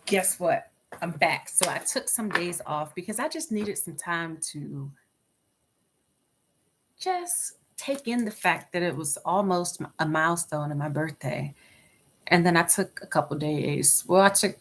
Guess what? I'm back. So I took some days off because I just needed some time to just take in the fact that it was almost a milestone in my birthday. And then I took a couple days. Well, I took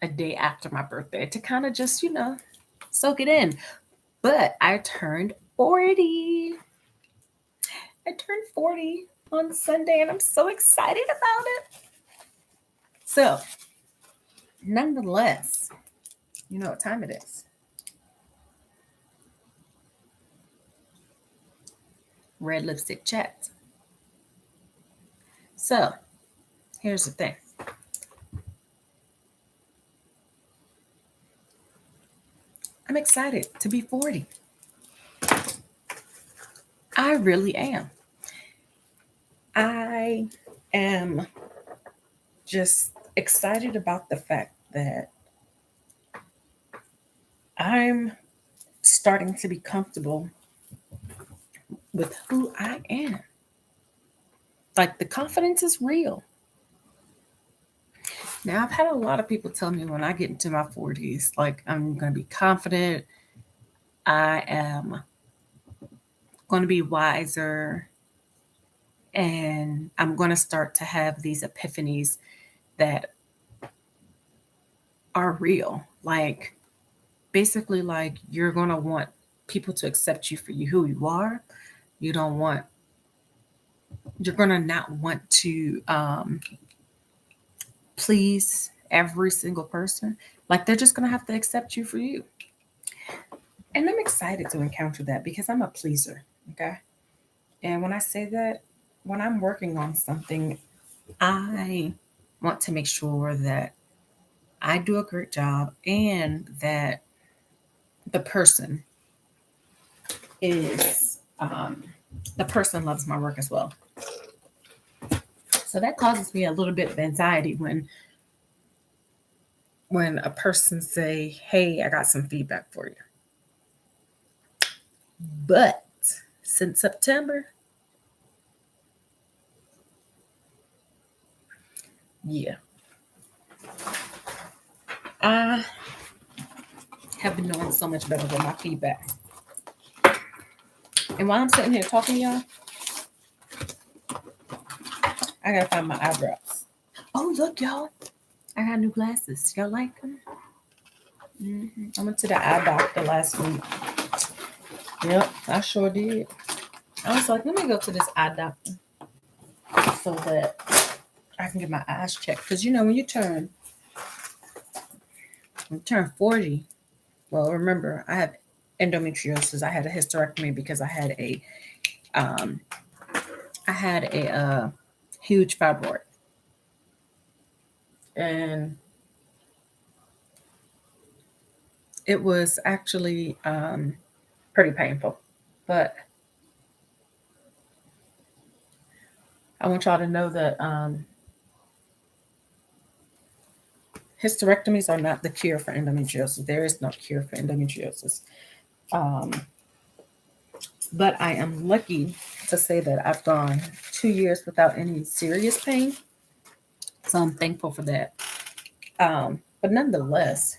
a day after my birthday to kind of just, soak it in. But I turned 40. I turned 40 on Sunday and I'm so excited about it. So, nonetheless, you know what time it is. Red lipstick chat. So, here's the thing. I'm excited to be 40. I really am. I am just excited about the fact that I'm starting to be comfortable with who I am. Like the confidence is real. Now, I've had a lot of people tell me when I get into my 40s, like I'm going to be confident, I am going to be wiser, and I'm going to start to have these epiphanies that are real. Like, basically, like you're going to want people to accept you for who you are. You don't want, you're going to not want to please every single person. Like, they're just going to have to accept you for you. And I'm excited to encounter that because I'm a pleaser. Okay. And when I say that, when I'm working on something, I want to make sure that I do a great job and that the person is, the person loves my work as well. So that causes me a little bit of anxiety when a person say, "Hey, I got some feedback for you." But since September, yeah, I have been doing so much better with my feedback. And while I'm sitting here talking to y'all, I gotta find my eyebrows. Oh, look, y'all. I got new glasses. Y'all like them? I went to the eye doctor last week. Yep, I sure did. I was like, let me go to this eye doctor so that I can get my eyes checked. Because, when you turn 40, well, remember, I have endometriosis. I had a hysterectomy because um, I had a huge fibroid. And it was actually pretty painful. But I want y'all to know that hysterectomies are not the cure for endometriosis. There is no cure for endometriosis. Um, but I am lucky to say that I've gone 2 years without any serious pain. So I'm thankful for that. But nonetheless,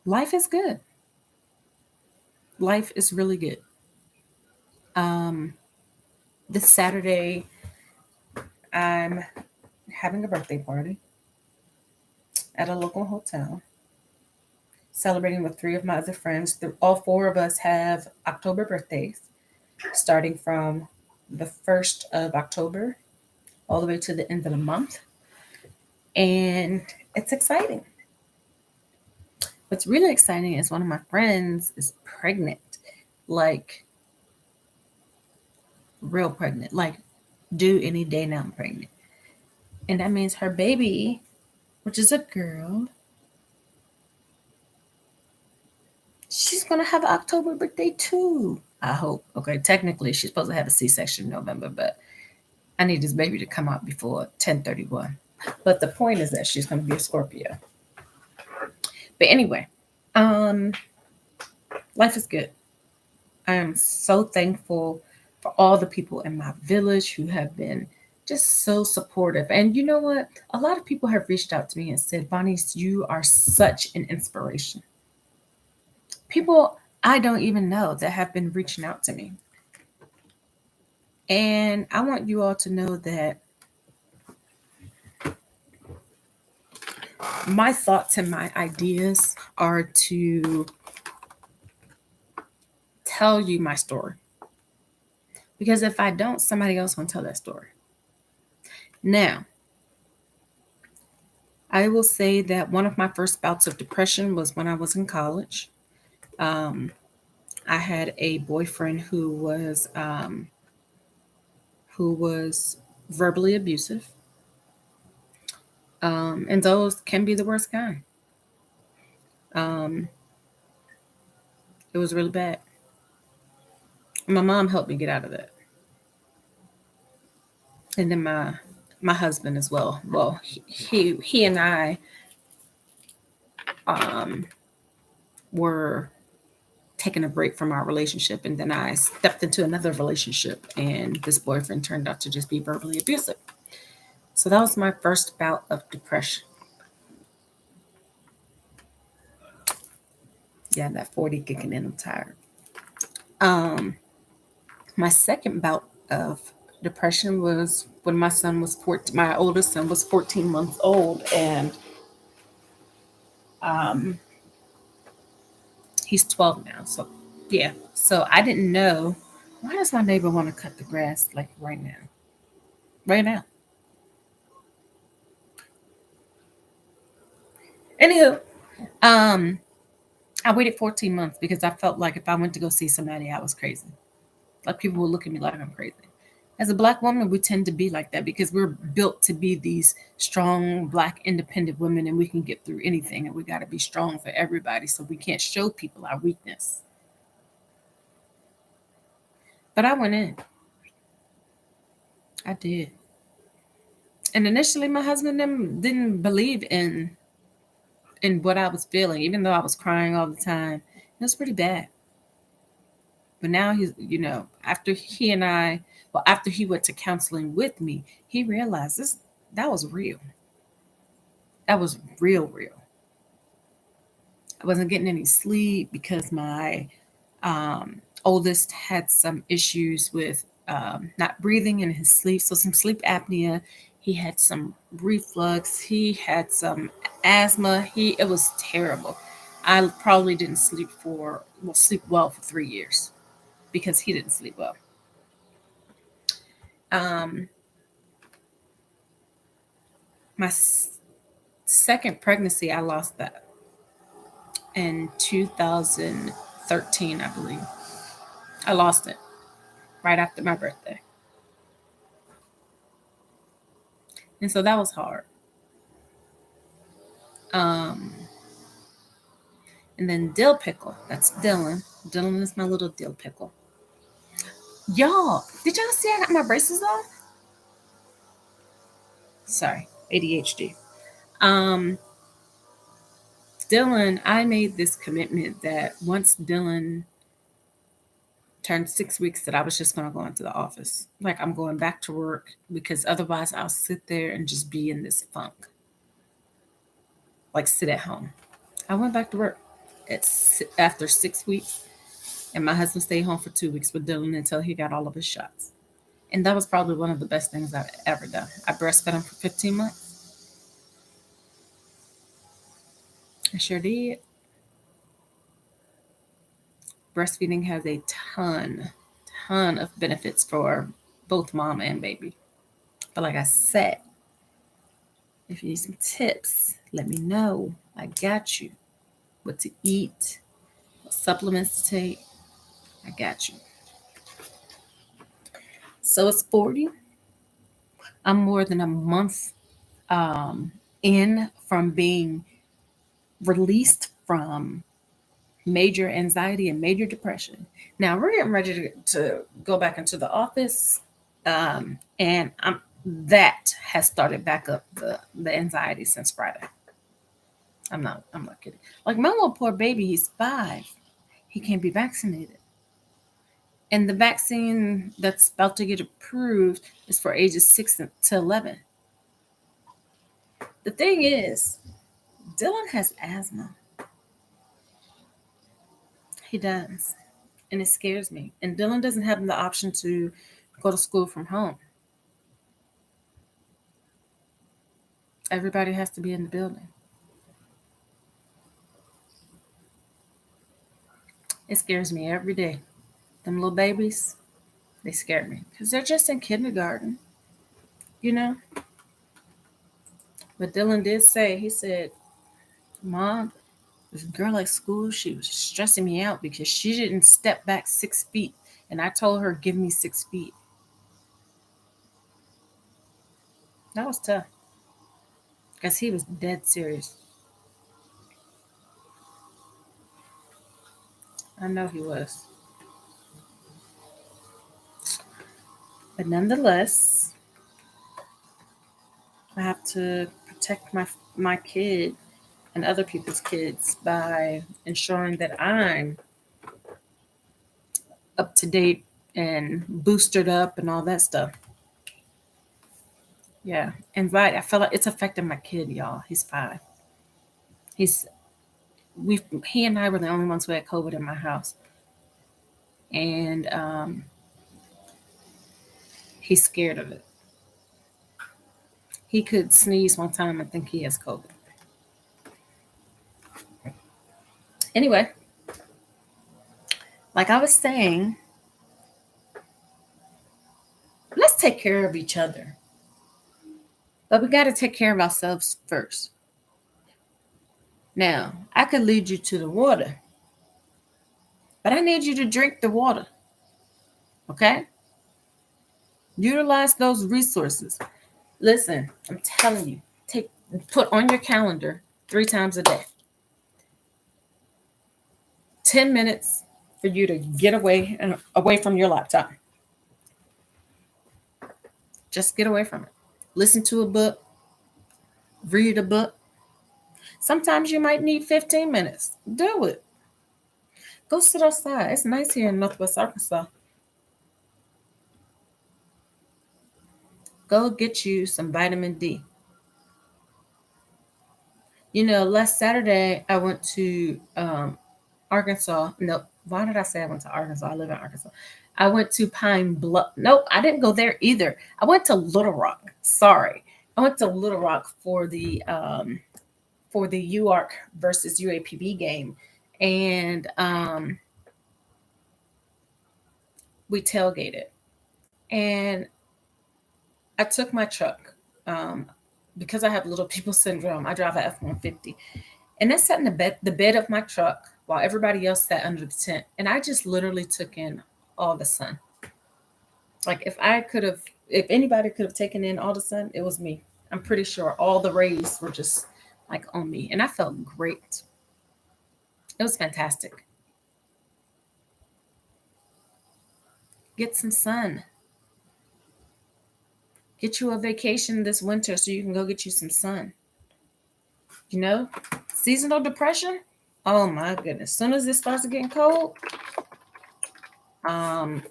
life is good. Life is really good. Um, this Saturday, I'm having a birthday party at a local hotel, celebrating with three of my other friends. All four of us have October birthdays, starting from the 1st of October all the way to the end of the month. And it's exciting. What's really exciting is one of my friends is pregnant, like real pregnant, like due any day now. I'm pregnant. And that means her baby, which is a girl, she's going to have an October birthday too. I hope. Okay, technically she's supposed to have a C-section in November, but I need this baby to come out before 10/31. But the point is that she's going to be a Scorpio. But anyway, um, life is good. I am so thankful for all the people in my village who have been just so supportive. And you know what? A lot of people have reached out to me and said, Bonnie, you are such an inspiration. People I don't even know that have been reaching out to me. And I want you all to know that my thoughts and my ideas are to tell you my story. Because if I don't, somebody else will tell that story. Now, I will say that one of my first bouts of depression was when I was in college. Um, I had a boyfriend who was verbally abusive, and those can be the worst kind. Um, it was really bad. My mom helped me get out of that, and then my husband as well. Well, he and I um, were taking a break from our relationship, and then I stepped into another relationship, and this boyfriend turned out to just be verbally abusive. So that was my first bout of depression. Yeah, that 40 kicking in. I'm tired. Um, my second bout of depression was when my son was 14. My oldest son was 14 months old, and um, he's 12 now. So yeah, so I didn't know. Why does my neighbor want to cut the grass like right now? Right now. Anywho, um, I waited 14 months because I felt like if I went to go see somebody, I was crazy. Like people would look at me like I'm crazy. As a black woman, we tend to be like that because we're built to be these strong, black, independent women, and we can get through anything. And we got to be strong for everybody, so we can't show people our weakness. But I went in. I did. And initially, my husband didn't believe in what I was feeling, even though I was crying all the time. It was pretty bad. But now he's, after he and I, well, after he went to counseling with me, he realized that was real. That was real, real. I wasn't getting any sleep because my oldest had some issues with not breathing in his sleep, so some sleep apnea. He had some reflux. He had some asthma. It was terrible. I probably didn't sleep well for 3 years because he didn't sleep well. Um, my second pregnancy, I lost that in 2013, I believe. I lost it right after my birthday. And so that was hard. Um, and then dill pickle. That's Dylan. Dylan is my little dill pickle. Y'all, did y'all see I got my braces off? Sorry, ADHD. Um, Dylan, I made this commitment that once Dylan turned 6 weeks, that I was just gonna go into the office. Like I'm going back to work because otherwise I'll sit there and just be in this funk. Like sit at home. I went back to work after 6 weeks, and my husband stayed home for 2 weeks with Dylan until he got all of his shots. And that was probably one of the best things I've ever done. I breastfed him for 15 months. I sure did. Breastfeeding has a ton of benefits for both mom and baby. But like I said, if you need some tips, let me know. I got you. What to eat, what supplements to take. I got you. So it's 40. I'm more than a month um, in from being released from major anxiety and major depression. Now we're getting ready to go back into the office, and that has started back up the anxiety since Friday. I'm not kidding. Like my little poor baby, he's 5. He can't be vaccinated. And the vaccine that's about to get approved is for ages 6 to 11. The thing is, Dylan has asthma. He does. And it scares me. And Dylan doesn't have the option to go to school from home. Everybody has to be in the building. It scares me every day. Them little babies, they scare me because they're just in kindergarten, you know? But Dylan did say, he said, Mom, this girl at school, she was stressing me out because she didn't step back 6 feet. And I told her, give me 6 feet. That was tough because he was dead serious. I know he was. But nonetheless, I have to protect my kid and other people's kids by ensuring that I'm up to date and boosted up and all that stuff. Yeah. And right, I feel like it's affecting my kid, y'all. He's 5. He's we he and I were the only ones who had COVID in my house. And he's scared of it. He could sneeze one time and think he has COVID. Anyway, like I was saying, let's take care of each other. But we got to take care of ourselves first. Now, I could lead you to the water, but I need you to drink the water. Okay? Utilize those resources. Listen, I'm telling you, put on your calendar 3 times a day. 10 minutes for you to get away from your laptop. Just get away from it. Listen to a book, read a book. Sometimes you might need 15 minutes. Do it. Go sit outside. It's nice here in Northwest Arkansas. Go get you some vitamin D. Last Saturday I went to Arkansas. No, why did I say I went to Arkansas? I live in Arkansas. I went to Pine Bluff. Nope, I didn't go there either. I went to Little Rock. Sorry, I went to Little Rock for the UARC versus UAPB game, and we tailgated. And I took my truck um, because I have little people syndrome. I drive a F-150, and I sat in the bed of my truck while everybody else sat under the tent, and I just literally took in all the sun. Like if anybody could have taken in all the sun, it was me. I'm pretty sure all the rays were just like on me, and I felt great. It was fantastic. Get some sun. Get you a vacation this winter so you can go get you some sun. You know, seasonal depression. Oh my goodness! As soon as it starts getting cold, um,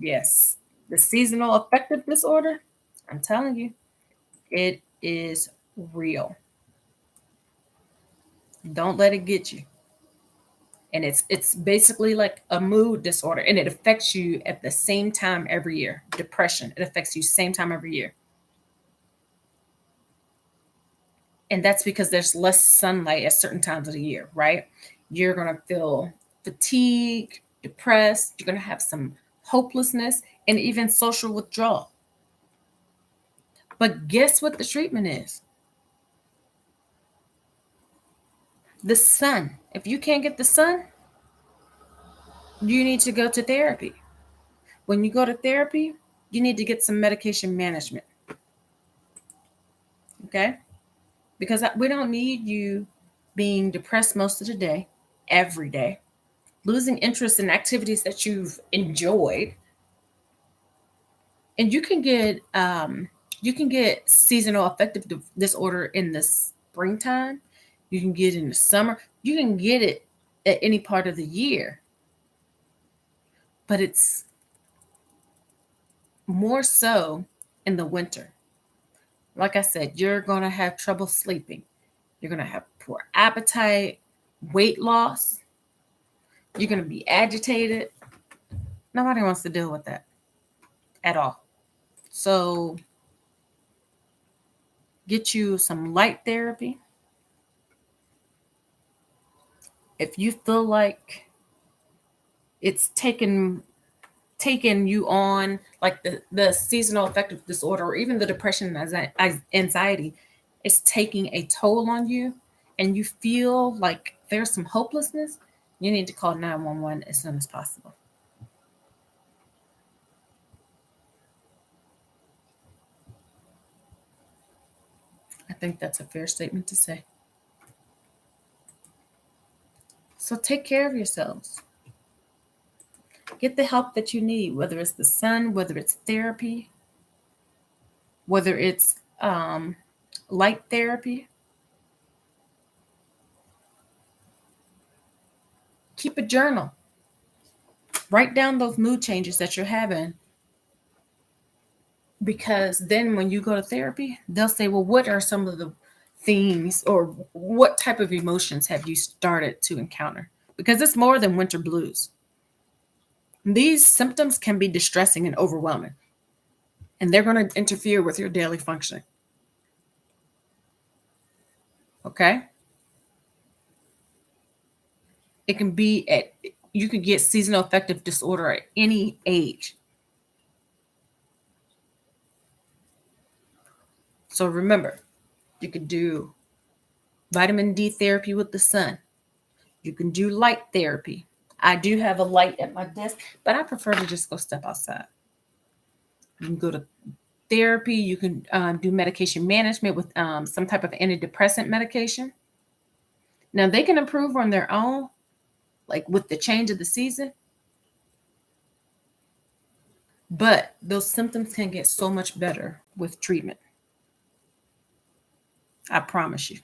yes, the seasonal affective disorder. I'm telling you, it is real. Don't let it get you. And it's basically like a mood disorder, and it affects you at the same time every year. Depression, it affects you same time every year. And that's because there's less sunlight at certain times of the year, right? You're going to feel fatigue, depressed, you're going to have some hopelessness and even social withdrawal. But guess what the treatment is? The sun. If you can't get the sun, you need to go to therapy. When you go to therapy, you need to get some medication management. Okay? Because we don't need you being depressed most of the day, every day, losing interest in activities that you've enjoyed. And you can get seasonal affective disorder in the springtime. You can get it in the summer. You can get it at any part of the year. But it's more so in the winter. Like I said, you're going to have trouble sleeping. You're going to have poor appetite, weight loss. You're going to be agitated. Nobody wants to deal with that at all. So get you some light therapy. If you feel like it's taken you on, like the seasonal affective disorder or even the depression and anxiety, is taking a toll on you, and you feel like there's some hopelessness, you need to call 911 as soon as possible. I think that's a fair statement to say. So take care of yourselves. Get the help that you need, whether it's the sun, whether it's therapy, whether it's light therapy. Keep a journal. Write down those mood changes that you're having, because then when you go to therapy, they'll say, well, what are some of the things, or what type of emotions have you started to encounter? Because it's more than winter blues. These symptoms can be distressing and overwhelming, and they're going to interfere with your daily functioning. Okay? It can be you could get seasonal affective disorder at any age. So remember, you could do vitamin D therapy with the sun. You can do light therapy. I do have a light at my desk, but I prefer to just go step outside. You can go to therapy. You can do medication management with some type of antidepressant medication. Now, they can improve on their own, like with the change of the season, but those symptoms can get so much better with treatment. I promise you.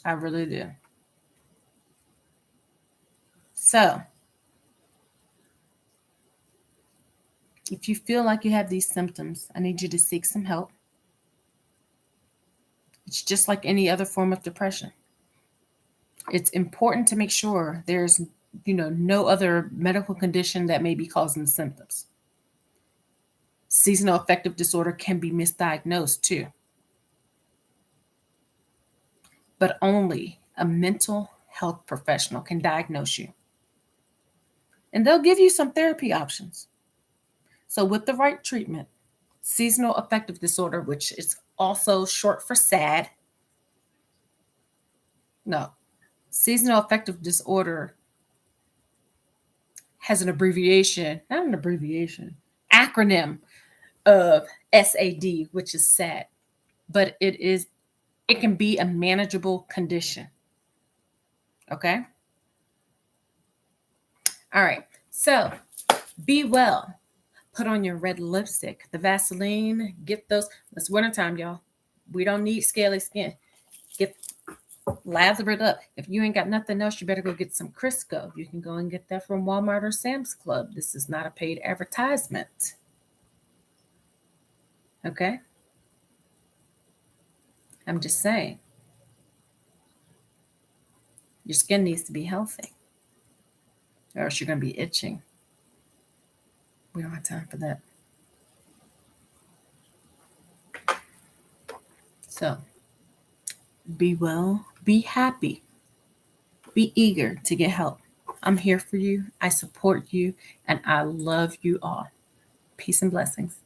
I really do. So, if you feel like you have these symptoms, I need you to seek some help. It's just like any other form of depression. It's important to make sure there's, no other medical condition that may be causing the symptoms. Seasonal affective disorder can be misdiagnosed too, but only a mental health professional can diagnose you. And they'll give you some therapy options. So with the right treatment, seasonal affective disorder, which is also short for SAD. No, seasonal affective disorder has an abbreviation, not an abbreviation, acronym of SAD, which is SAD, but it can be a manageable condition. Okay? All right. So be well. Put on your red lipstick, the Vaseline, get those. It's wintertime, y'all. We don't need scaly skin. Get lather it up. If you ain't got nothing else, you better go get some Crisco. You can go and get that from Walmart or Sam's Club. This is not a paid advertisement. Okay? I'm just saying. Your skin needs to be healthy, or else you're going to be itching. We don't have time for that. So, be well, be happy, be eager to get help. I'm here for you. I support you, and I love you all. Peace and blessings.